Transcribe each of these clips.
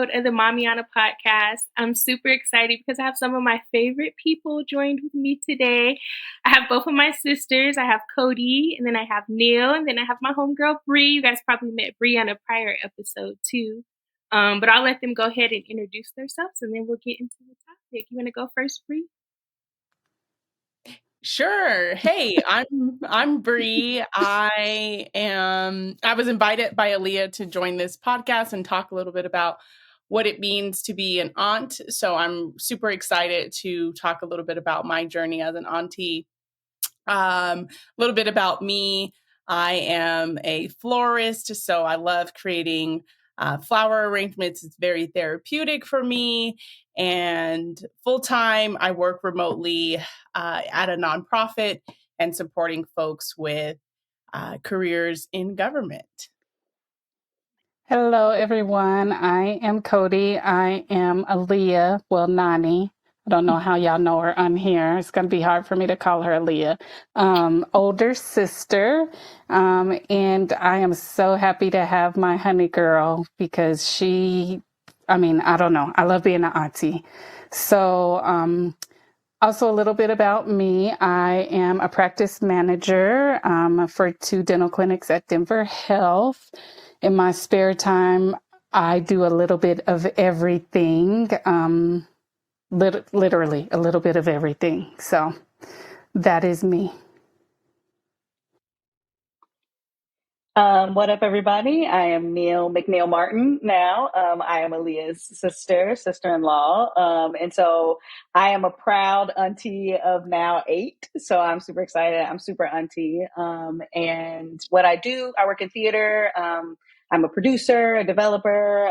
episode of the Mommyana podcast. I'm super excited because I have some of my favorite people joined with me today. I have both of my sisters. I have Kodi, and then I have Neel, and then I have my homegirl Bree. You guys probably met Bree on a prior episode too. But I'll let them go ahead and introduce themselves, and then we'll get into the topic. You want to go first, Bree? Sure. Hey, I'm Bree. I was invited by Elia to join this podcast and talk a little bit about what it means to be an aunt. So I'm super excited to talk a little bit about my journey as an auntie. A little bit about me. I am a florist, so I love creating flower arrangements. It's very therapeutic for me. And full time, I work remotely at a nonprofit and supporting folks with careers in government. Hello, everyone. I am Kodi. I am Elia, well, Nani. I don't know how y'all know her on here. It's going to be hard for me to call her Elia. Older sister. And I am so happy to have my honey girl because I don't know. I love being an auntie. So, also a little bit about me. I am a practice manager for 2 dental clinics at Denver Health. In my spare time, I do a little bit of everything, literally a little bit of everything. So that is me. What up, everybody? I am Neel McNeil Martin now. I am Aaliyah's sister-in-law. And so I am a proud auntie of now 8. So I'm super excited. I'm super auntie. And what I do, I work in theater. I'm a producer, a developer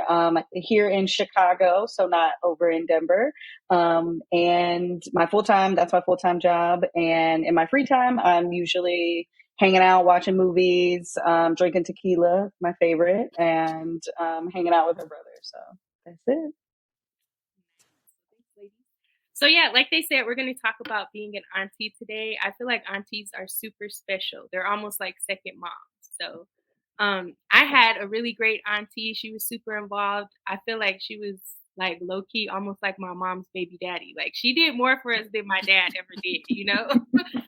here in Chicago, so not over in Denver. And that's my full-time job. And in my free time, I'm usually hanging out, watching movies, drinking tequila, my favorite, and hanging out with her brother. So that's it. So yeah, like they said, we're going to talk about being an auntie today. I feel like aunties are super special. They're almost like second moms. So I had a really great auntie. She was super involved. I feel like she was like low key, almost like my mom's baby daddy. Like she did more for us than my dad ever did, you know?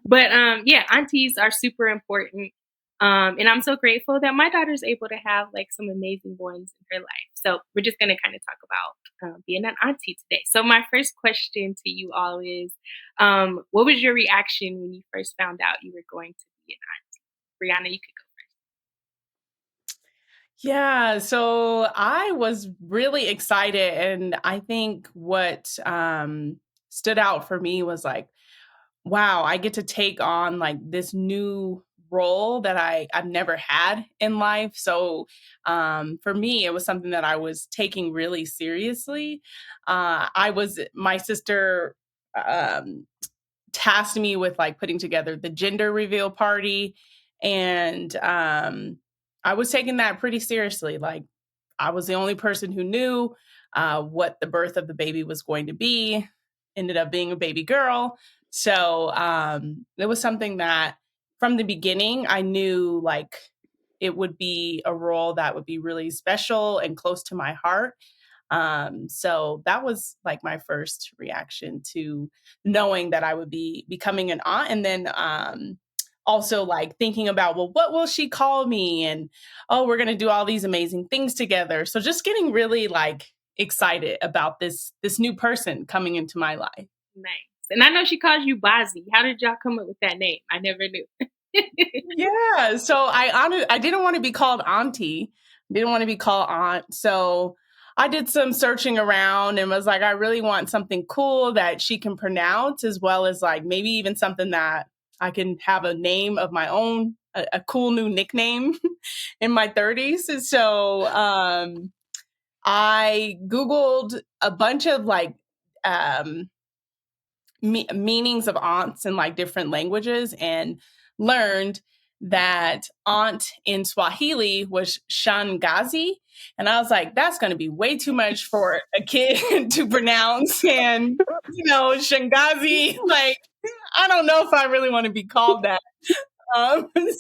But yeah, aunties are super important. And I'm so grateful that my daughter's able to have like some amazing ones in her life. So we're just going to kind of talk about being an auntie today. So my first question to you all is, what was your reaction when you first found out you were going to be an auntie? Brianna, you could go. Yeah, so I was really excited. And I think what stood out for me was like, wow, I get to take on like this new role that I've never had in life. So for me, it was something that I was taking really seriously. My sister tasked me with like putting together the gender reveal party. And I was taking that pretty seriously. Like I was the only person who knew what the birth of the baby was going to be. Ended up being a baby girl. So it was something that from the beginning, I knew like it would be a role that would be really special and close to my heart. So that was like my first reaction to knowing that I would be becoming an aunt. And then also like thinking about, well, what will she call me? And oh, we're going to do all these amazing things together. So just getting really like excited about this new person coming into my life. Nice. And I know she calls you Bozzy. How did y'all come up with that name? I never knew. Yeah. So I didn't want to be called auntie. Didn't want to be called aunt. So I did some searching around and was like, I really want something cool that she can pronounce, as well as like maybe even something that I can have a name of my own, a cool new nickname in my 30s. So I Googled a bunch of like meanings of aunts in like different languages and learned that aunt in Swahili was shangazi. And I was like, that's going to be way too much for a kid to pronounce. And, shangazi, like, I don't know if I really want to be called that.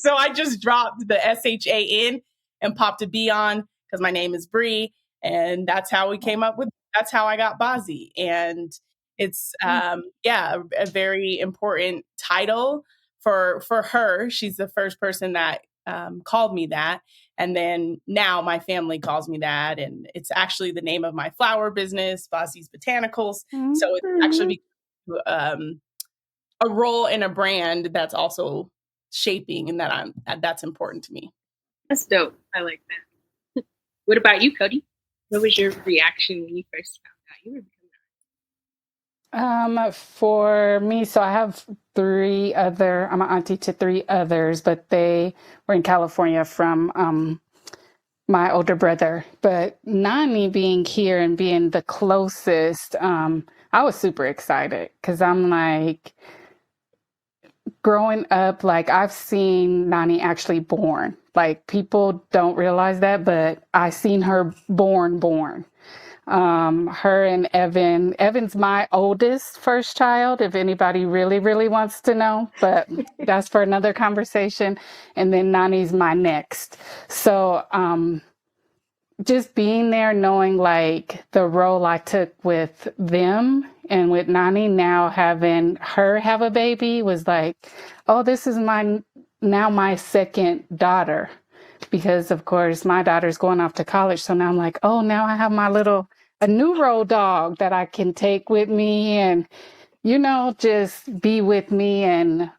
So I just dropped the SHAN and popped a B on because my name is Bree. And that's how we came up with, that's how I got Bozzy. And it's, a very important title for her. She's the first person that called me that. And then now my family calls me that. And it's actually the name of my flower business, Bozzy's Botanicals. Mm-hmm. So it's actually a role in a brand that's also shaping, and that's important to me. That's dope. I like that. What about you, Kodi? What was your reaction when you first found out you were becoming For me, so I have I'm an auntie to 3 others, but they were in California from my older brother. But Nani being here and being the closest, I was super excited because I'm like, growing up, like I've seen Nani actually born. Like people don't realize that, but I seen her born. Her and Evan's my oldest first child, if anybody really, really wants to know, but that's for another conversation. And then Nani's my next. So, just being there, knowing like the role I took with them and with Nani, now having her have a baby was like, oh, this is my second daughter, because of course my daughter's going off to college. So now I'm like, oh, now I have a new road dog that I can take with me and, just be with me. And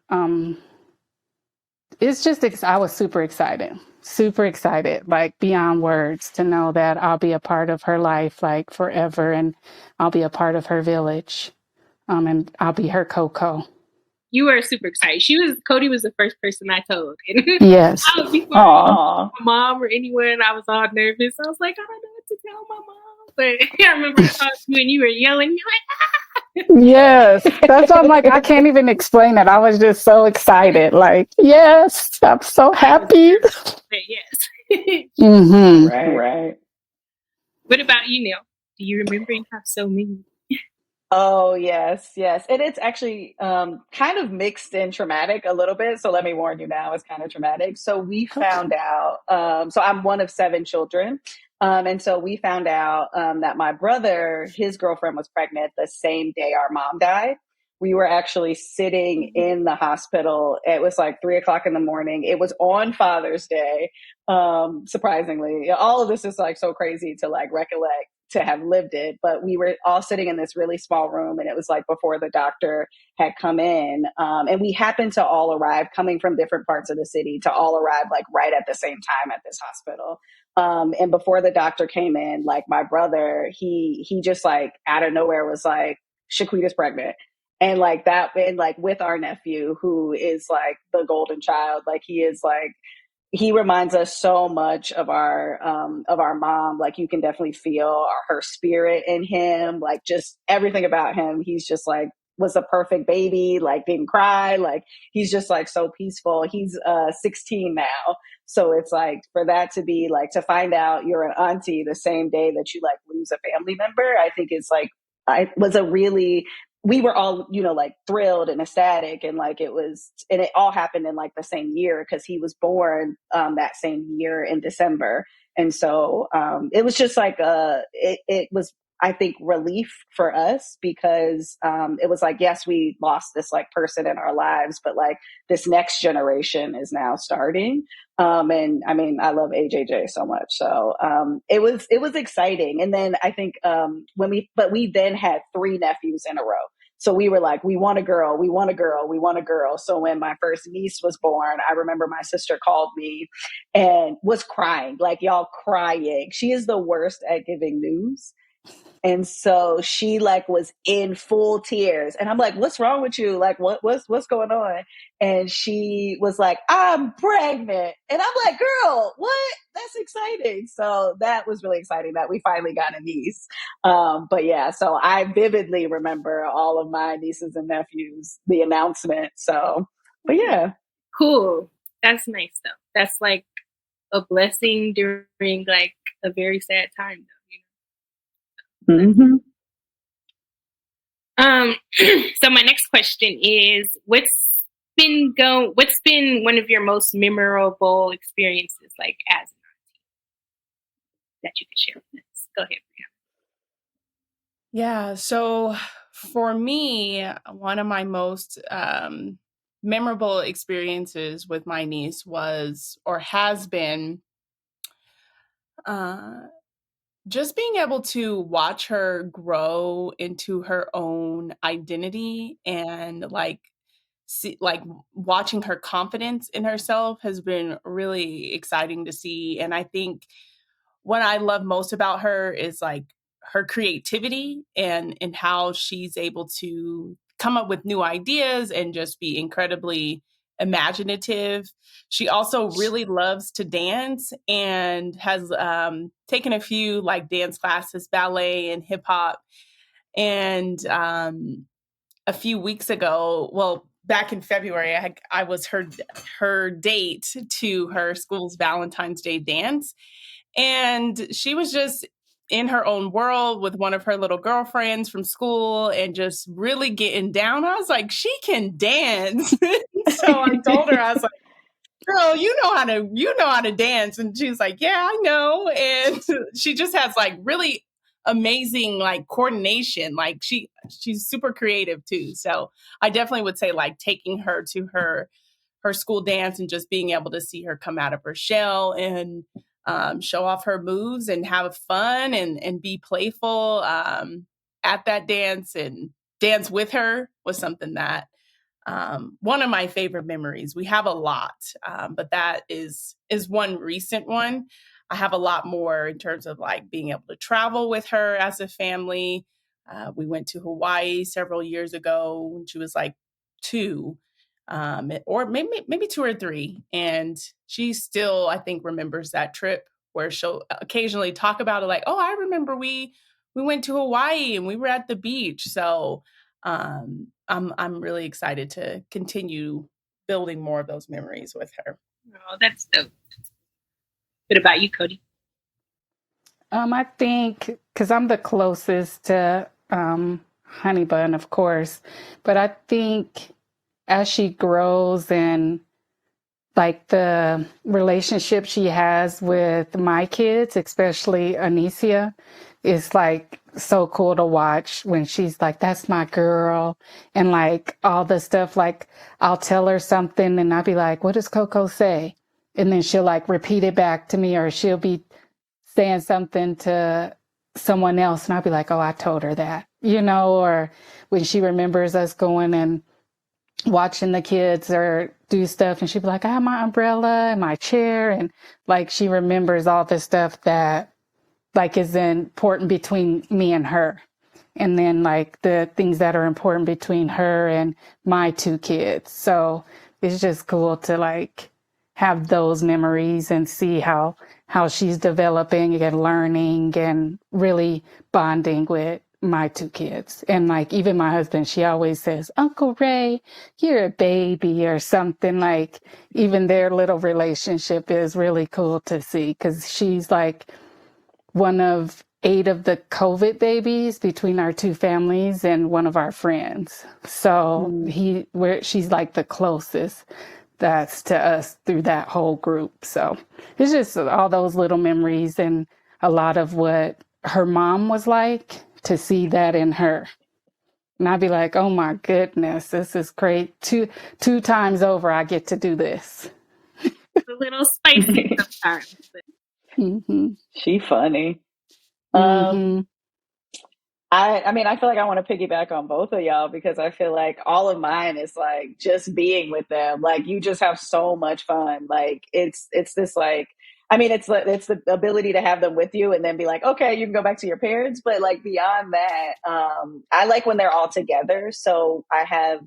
it's just, I was super excited, like beyond words, to know that I'll be a part of her life, like forever. And I'll be a part of her village. And I'll be her Coco. You were super excited. Kodi was the first person I told. Yes. Before my mom or anyone, I was all nervous. I was like, I don't know what to tell my mom. But I remember I talked to you and you were yelling. You're like, ah! Yes. That's why I'm like, I can't even explain it. I was just so excited. Like, yes, I'm so happy. Yes. Mm-hmm. Right. What about you, Neel? Do you remember you have so many? Oh, yes. And it's actually kind of mixed and traumatic a little bit. So let me warn you now, it's kind of traumatic. So we found out, so I'm one of 7 children. And so we found out that my brother, his girlfriend was pregnant the same day our mom died. We were actually sitting in the hospital. It was like 3:00 in the morning. It was on Father's Day. Surprisingly, all of this is like so crazy to like recollect, to have lived it, but we were all sitting in this really small room, and it was like before the doctor had come in, and we happened to all arrive coming from different parts of the city, to all arrive like right at the same time at this hospital. And before the doctor came in, like my brother, he just like out of nowhere was like, Shaquita's pregnant. And like that, and like with our nephew, who is like the golden child, like he reminds us so much of our mom. Like you can definitely feel her spirit in him, like just everything about him. He's just like, was a perfect baby, like didn't cry, like he's just like so peaceful. He's 16 now. So it's like, for that to be like, to find out you're an auntie the same day that you like lose a family member, I think it's like, we were all, like thrilled and ecstatic, and like and it all happened in like the same year, because he was born that same year in December. And so it was just like it was, I think, relief for us, because it was like, yes, we lost this like person in our lives, but like this next generation is now starting. And I mean, I love AJJ so much. So it was exciting. And then I think we then had 3 nephews in a row. So we were like, we want a girl, we want a girl, we want a girl. So when my first niece was born, I remember my sister called me and was crying, like y'all crying. She is the worst at giving news. And so she like was in full tears, and I'm like, what's wrong with you? Like, what's going on? And she was like, I'm pregnant. And I'm like, girl, what? That's exciting. So that was really exciting that we finally got a niece. But yeah, so I vividly remember all of my nieces and nephews, the announcement. So, but yeah. Cool. That's nice though. That's like a blessing during like a very sad time though. Mm-hmm. So my next question is, what's been one of your most memorable experiences like as an auntie that you could share with us? Go ahead. Yeah. So for me, one of my most memorable experiences with my niece was or has been uh, just being able to watch her grow into her own identity and watching her confidence in herself has been really exciting to see. And I think what I love most about her is like her creativity and how she's able to come up with new ideas and just be incredibly imaginative. She also really loves to dance and has taken a few like dance classes, ballet and hip hop. And a few weeks ago, well, back in February, I was her date to her school's Valentine's Day dance, and she was just in her own world with one of her little girlfriends from school and just really getting down. I was like, she can dance. So I told her, I was like, girl, you know how to dance. And she's like, yeah, I know. And she just has like really amazing like coordination. Like she's super creative too. So I definitely would say like taking her to her school dance and just being able to see her come out of her shell and show off her moves and have fun and be playful at that dance and dance with her was something that one of my favorite memories. We have a lot, but that is one recent one. I have a lot more in terms of like being able to travel with her as a family. We went to Hawaii several years ago when she was like 2, or maybe 2 or 3, and she still I think remembers that trip where she'll occasionally talk about it, like, oh, I remember we went to Hawaii and we were at the beach. So I'm really excited to continue building more of those memories with her. Oh, that's dope. What about you, Kodi? I think because I'm the closest to Honey Bun, of course, but I think as she grows and like the relationship she has with my kids, especially Anicia, is like so cool to watch when she's like, that's my girl. And like all the stuff, like I'll tell her something and I'll be like, what does Coco say? And then she'll like repeat it back to me, or she'll be saying something to someone else and I'll be like, oh, I told her that, or when she remembers us going and watching the kids or do stuff and she'd be like, I have my umbrella and my chair, and like she remembers all the stuff that like is important between me and her, and then like the things that are important between her and my 2 kids. So it's just cool to like have those memories and see how she's developing and learning and really bonding with my 2 kids. And like even my husband, she always says, Uncle Ray, you're a baby or something. Like even their little relationship is really cool to see, because she's like one of 8 of the COVID babies between our 2 families and one of our friends. So she's like the closest that's to us through that whole group. So it's just all those little memories and a lot of what her mom was like, to see that in her. And I'd be like, oh my goodness, this is great. Two times over, I get to do this. It's a little spicy sometimes. But... Mm-hmm. She funny. Mm-hmm. I mean, I feel like I want to piggyback on both of y'all, because I feel like all of mine is like just being with them. Like you just have so much fun. Like it's this like, I mean, it's the ability to have them with you and then be like, okay, you can go back to your parents. But like beyond that, I like when they're all together. So I have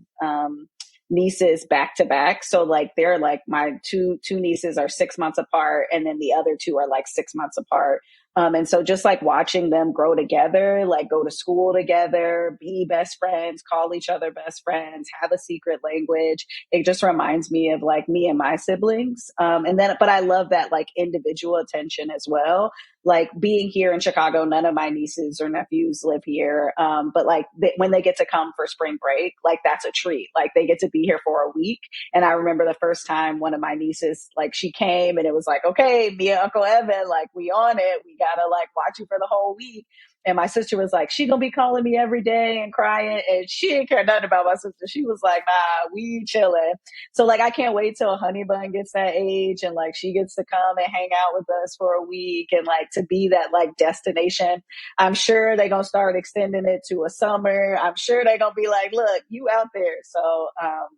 nieces back to back. So like they're like my two nieces are 6 months apart, and then the other 2 are like 6 months apart. And so just like watching them grow together, like go to school together, be best friends, call each other best friends, have a secret language. It just reminds me of like me and my siblings. But I love that like individual attention as well. Like being here in Chicago, none of my nieces or nephews live here. But like when they get to come for spring break, like that's a treat. Like they get to be be here for a week. And I remember the first time one of my nieces, like she came and it was like, okay, me and Uncle Evan, like we on it. We gotta like watch you for the whole week. And my sister was like, she gonna be calling me every day and crying. And she didn't care nothing about my sister. She was like, nah, we chilling. So like, I can't wait till Honey Bun gets that age and like she gets to come and hang out with us for a week and like to be that like destination. I'm sure they're gonna start extending it to a summer. I'm sure they're gonna be like, look, you out there. So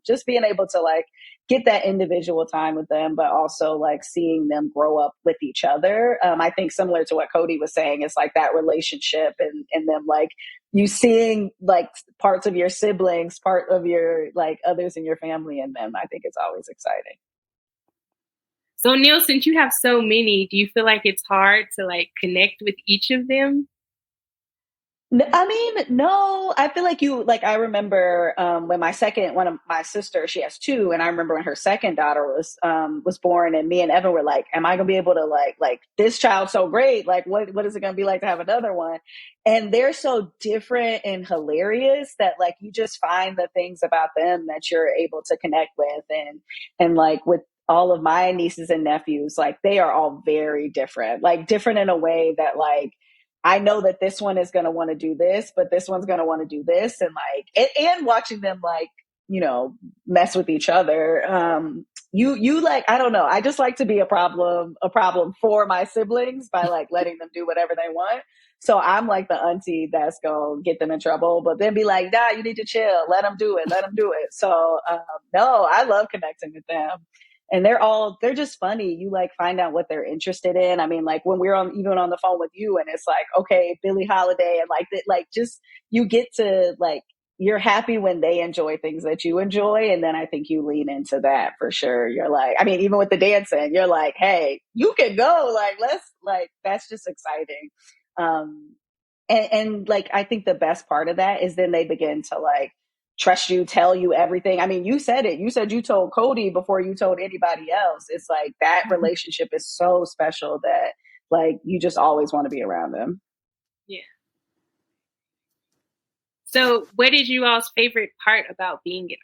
just being able to like get that individual time with them, but also like seeing them grow up with each other. I think similar to what Kodi was saying, it's like that relationship and them like you seeing like parts of your siblings, part of your like others in your family in them. I think it's always exciting. So Neel, since you have so many, do you feel like it's hard to like connect with each of them? I mean, no, I feel like I remember when one of my sisters, she has two, and I remember when her second daughter was born, and me and Evan were like, am I gonna be able to like this child's so great? Like, what is it gonna be like to have another one? And they're so different and hilarious that like you just find the things about them that you're able to connect with, and like with all of my nieces and nephews, like they are all very different, like different in a way that like I know that this one is going to want to do this, but this one's going to want to do this. And like, and watching them like, you know, mess with each other. You like, I don't know. I just like to be a problem for my siblings by like letting them do whatever they want. So I'm like the auntie that's going to get them in trouble, but then be like, nah, you need to chill. Let them do it. Let them do it. So, no, I love connecting with them. And they're just funny. You like find out what they're interested in. I mean, like when we're even on the phone with you and it's like, okay, Billie Holiday and like that, like just you get to like, you're happy when they enjoy things that you enjoy. And then I think you lean into that for sure. You're like, I mean, even with the dancing, you're like, hey, you can go. Like, let's like, that's just exciting. Um, and like, I think the best part of that is then they begin to like, trust you, tell you everything. I mean, you said it. You said you told Kodi before you told anybody else. It's like that relationship is so special that like you just always want to be around them. Yeah. So what is you all's favorite part about being an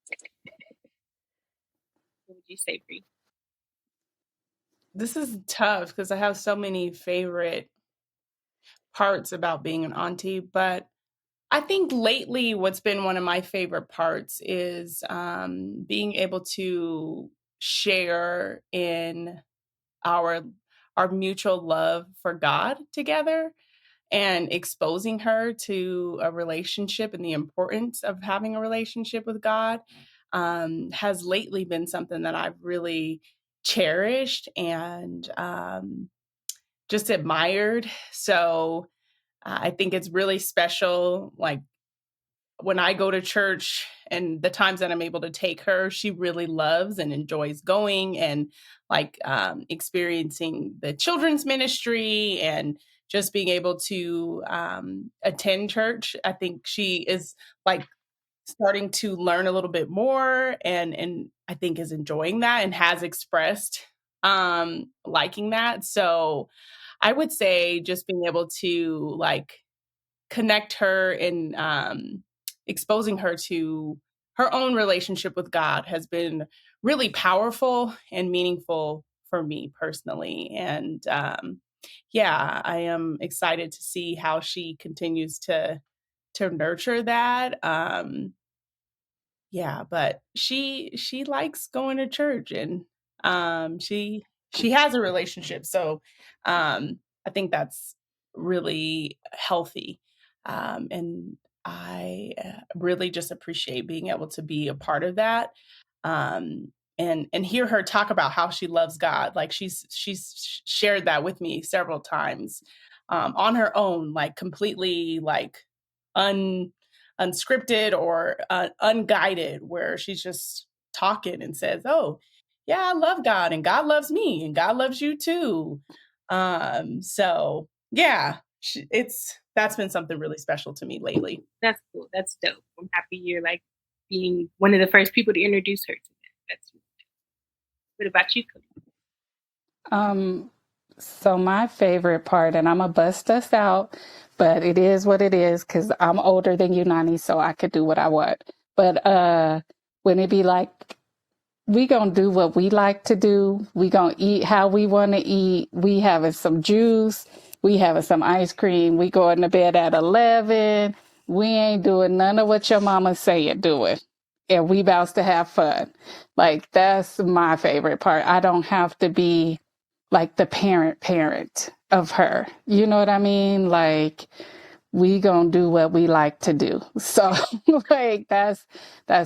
auntie? What would you say, Bree? This is tough because I have so many favorite parts about being an auntie, but I think lately what's been one of my favorite parts is being able to share in our our mutual love for God together and exposing her to a relationship and the importance of having a relationship with God has lately been something that I've really cherished and just admired. So I think it's really special. Like when I go to church and the times that I'm able to take her, she really loves and enjoys going and like experiencing the children's ministry and just being able to attend church. I think she is like starting to learn a little bit more and I think is enjoying that and has expressed liking that. So I would say just being able to like connect her and exposing her to her own relationship with God has been really powerful and meaningful for me personally. And yeah, I am excited to see how she continues to nurture that. Yeah, but she likes going to church and she has a relationship. So I think that's really healthy. And I really just appreciate being able to be a part of that. And hear her talk about how she loves God. Like she's shared that with me several times on her own, like completely like un unscripted or unguided, where she's just talking and says, "Oh, yeah, I love God, and God loves me, and God loves you too." So yeah, it's that's been something really special to me lately. That's cool. That's dope. I'm happy you're like being one of the first people to introduce her to that. That's really dope. What about you, Kodi? So my favorite part, and I'm gonna bust us out, but it is what it is because I'm older than you, Nani, so I could do what I want. But when it be like, we gonna do what we like to do. We gonna eat how we want to eat. We having some juice. We having some ice cream. We going to bed at 11. We ain't doing none of what your mama say it doing. And we bout to have fun. Like, that's my favorite part. I don't have to be like the parent of her. You know what I mean? Like, we gonna do what we like to do. So like, that's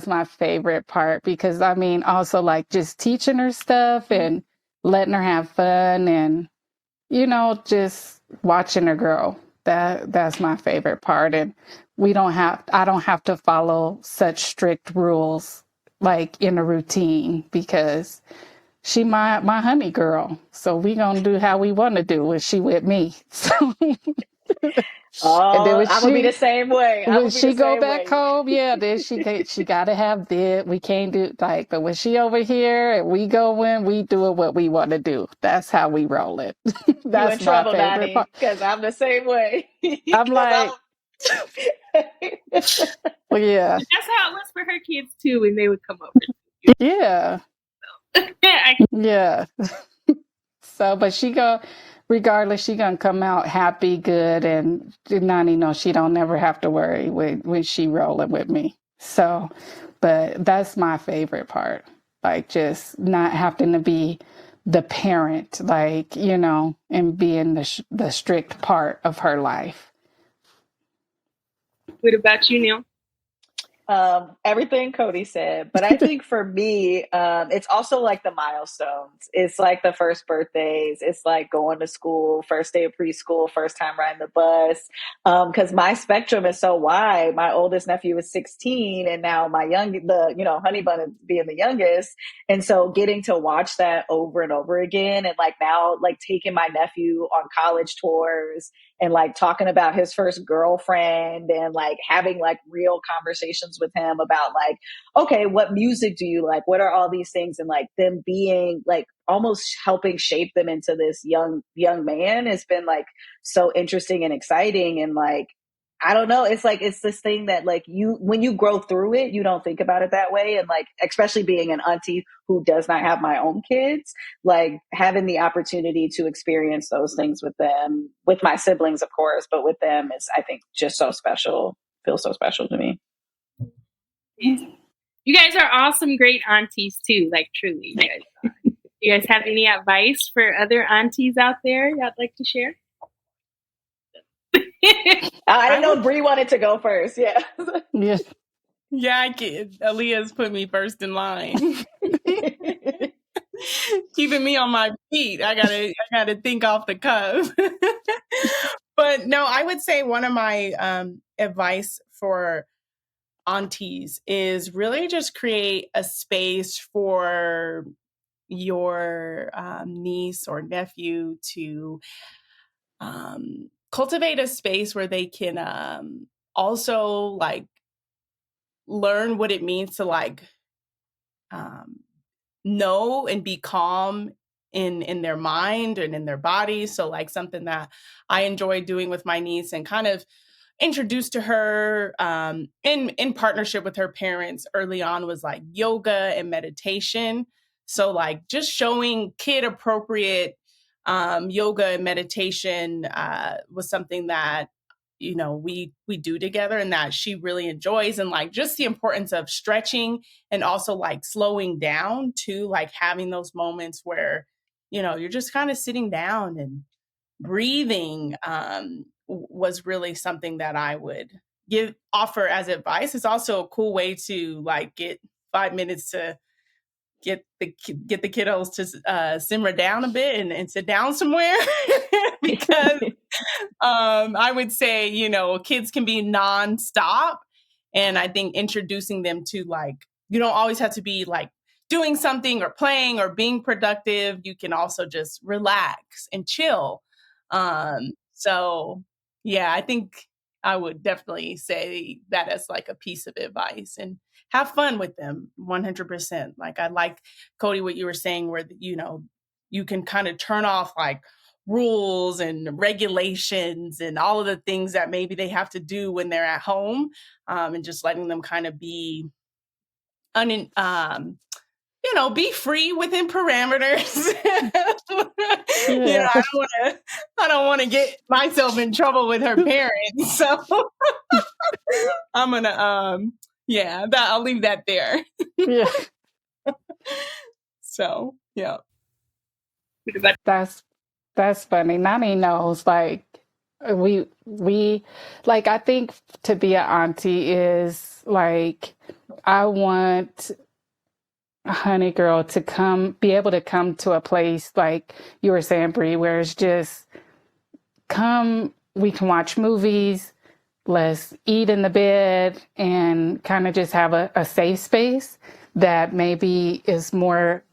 my favorite part, because I mean, also like just teaching her stuff and letting her have fun, and just watching her grow. That's my favorite part. And I don't have to follow such strict rules like in a routine, because she my honey girl. So we gonna do how we want to do when she with me. So and then Oh, I'm gonna be the same way. I'm when gonna be the she go same back way. home, yeah, then she gotta have this. We can't do like, but when she over here and we go in, we doing what we want to do. That's how we roll it. You in That's my trouble, favorite part. Nani, because I'm the same way. I'm Because like, I'm. well, yeah, That's how it was for her kids too when they would come over. yeah, yeah. So, but regardless, she gonna come out happy, good, and Nani knows she don't never have to worry when she rolling with me. So, but that's my favorite part, like just not having to be the parent, like, and being the strict part of her life. What about you, Neel? Everything Kodi said, but I think for me, it's also like the milestones. It's like the first birthdays. It's like going to school, first day of preschool, first time riding the bus. Because my spectrum is so wide. My oldest nephew is 16, and now honey bun is being the youngest, and so getting to watch that over and over again, and like now, like taking my nephew on college tours and like talking about his first girlfriend and like having like real conversations with him about like, okay, what music do you like? What are all these things? And like them being like almost helping shape them into this young man has been like so interesting and exciting. And like, I don't know. It's like, it's this thing that like when you grow through it, you don't think about it that way. And like, especially being an auntie who does not have my own kids, like having the opportunity to experience those things with them, with my siblings, of course, but with them is, I think, just so special, feels so special to me. You guys are awesome, great aunties too. Like truly, you guys are. You guys have any advice for other aunties out there y'all like to share? I didn't know Bree wanted to go first. Yeah. Yeah. Yeah, I can. Aaliyah's put me first in line. Keeping me on my feet. I gotta think off the cuff. But no, I would say one of my advice for aunties is really just create a space for your niece or nephew to cultivate a space where they can also like learn what it means to like know and be calm in their mind and in their body. So like something that I enjoy doing with my niece and kind of introduced to her in partnership with her parents early on was like yoga and meditation. So like just showing kid appropriate yoga and meditation was something that we do together and that she really enjoys, and like just the importance of stretching and also like slowing down too, like having those moments where you're just kind of sitting down and breathing was really something that I would offer as advice. It's also a cool way to like get 5 minutes to get the kiddos to simmer down a bit and sit down somewhere because I would say, kids can be nonstop. And I think introducing them to like, you don't always have to be like doing something or playing or being productive. You can also just relax and chill. So yeah, I think I would definitely say that as like a piece of advice, and have fun with them 100%. Like I like, Kodi, what you were saying where, you can kind of turn off like rules and regulations and all of the things that maybe they have to do when they're at home, and just letting them kind of be be free within parameters. Yeah. I don't want to get myself in trouble with her parents. So I'm gonna, I'll leave that there. Yeah. So, yeah. That's funny. Nani knows, like, we like, I think to be an auntie is like, I want honey girl to be able to come to a place like you were saying, Bree, where it's just we can watch movies, let's eat in the bed, and kind of just have a safe space that maybe is more,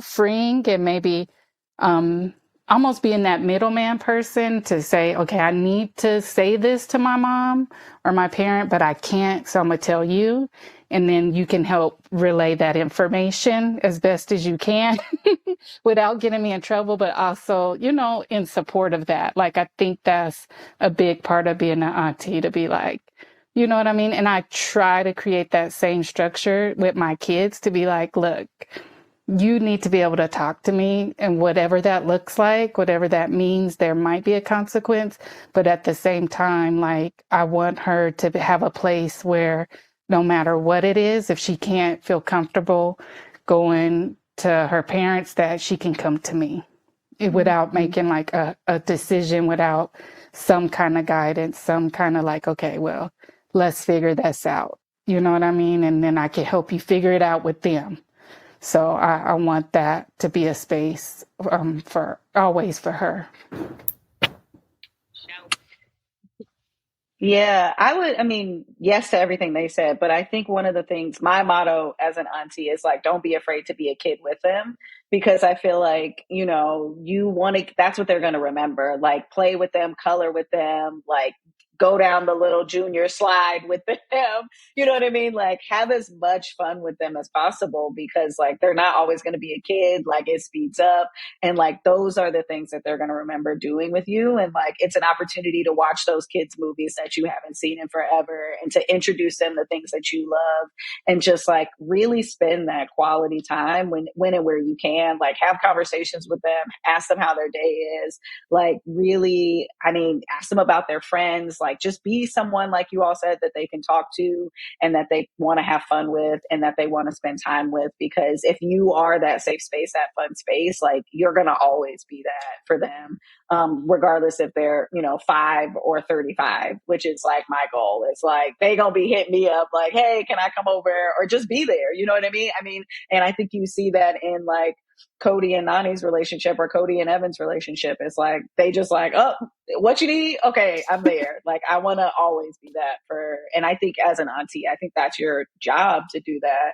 freeing, and maybe almost being that middleman person to say, okay, I need to say this to my mom or my parent, but I can't, so I'm going to tell you. And then you can help relay that information as best as you can without getting me in trouble, but also, in support of that. Like, I think that's a big part of being an auntie, to be like, you know what I mean? And I try to create that same structure with my kids to be like, look, you need to be able to talk to me, and whatever that looks like, whatever that means, there might be a consequence. But at the same time, like, I want her to have a place where no matter what it is, if she can't feel comfortable going to her parents, that she can come to me without making like a decision, without some kind of guidance, some kind of like, okay, well, let's figure this out. You know what I mean? And then I can help you figure it out with them. So I want that to be a space for her. Yeah, yes to everything they said, but I think one of the things, my motto as an auntie is like, don't be afraid to be a kid with them, because I feel like, that's what they're going to remember. Like, play with them, color with them, like, go down the little junior slide with them. You know what I mean? Like, have as much fun with them as possible, because like, they're not always going to be a kid. Like, it speeds up. And like, those are the things that they're going to remember doing with you. And like, it's an opportunity to watch those kids' movies that you haven't seen in forever, and to introduce them to things that you love, and just like really spend that quality time when and where you can. Like, have conversations with them, ask them how their day is. Like, really, ask them about their friends. Like, just be someone, like you all said, that they can talk to, and that they want to have fun with, and that they want to spend time with. Because if you are that safe space, that fun space, like, you're going to always be that for them, regardless if they're, 5 or 35, which is like my goal. It's like, they going to be hitting me up like, hey, can I come over? Or just be there. You know what I mean? And I think you see that in like Kodi and Nani's relationship, or Kodi and Evan's relationship. It's like, they just like, oh, what you need? Okay, I'm there. Like, I want to always be that and I think as an auntie, I think that's your job, to do that.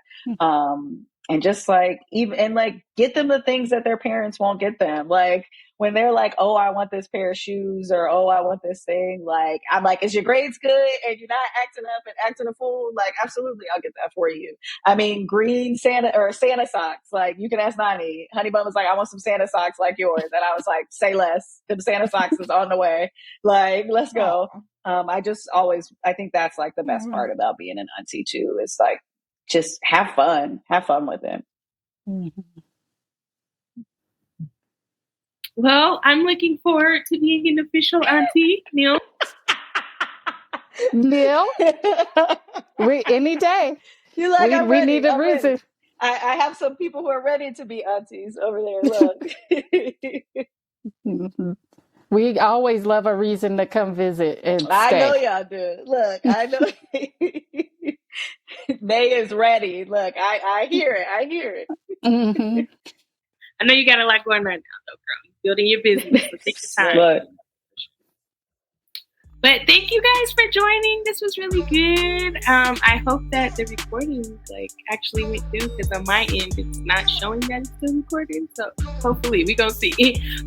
And just like, even, and like, get them the things that their parents won't get them. Like, when they're like, oh, I want this pair of shoes, or, oh, I want this thing. Like, I'm like, is your grades good? And you're not acting up and acting a fool? Like, absolutely, I'll get that for you. Green Santa socks. Like, you can ask Nani. Honey Bun was like, I want some Santa socks like yours. And I was like, say less. The Santa socks is on the way. Like, let's go. I think that's like the best part about being an auntie too. Is like, just have fun with them. Mm-hmm. Well, I'm looking forward to being an official auntie, Neel. Neel, any day. You like, we need a reason. Ready. I have some people who are ready to be aunties over there. Look. Mm-hmm. We always love a reason to come visit and stay. I know y'all do. Look, I know. Nay is ready. Look, I hear it. Mm-hmm. I know you got a lot going right now, though, girl. Building your business. So take your time. Look. But thank you guys for joining. This was really good. I hope that the recording actually went through, because on my end it's not showing that it's still recording. So hopefully we gonna see.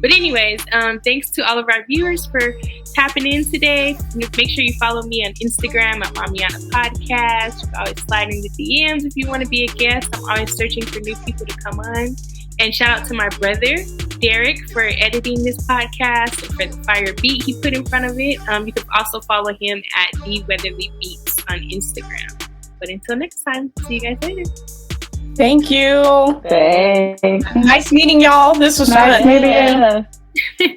But anyways, thanks to all of our viewers for tapping in today. Make sure you follow me on Instagram at Mommyana Podcast. You can always slide in the DMs if you want to be a guest. I'm always searching for new people to come on. And shout out to my brother, Derek, for editing this podcast and for the fire beat he put in front of it. You can also follow him at The Weatherly Beats on Instagram. But until next time, see you guys later. Thank you. Thanks. Nice meeting y'all. This was Nice fun. meeting you. Yeah.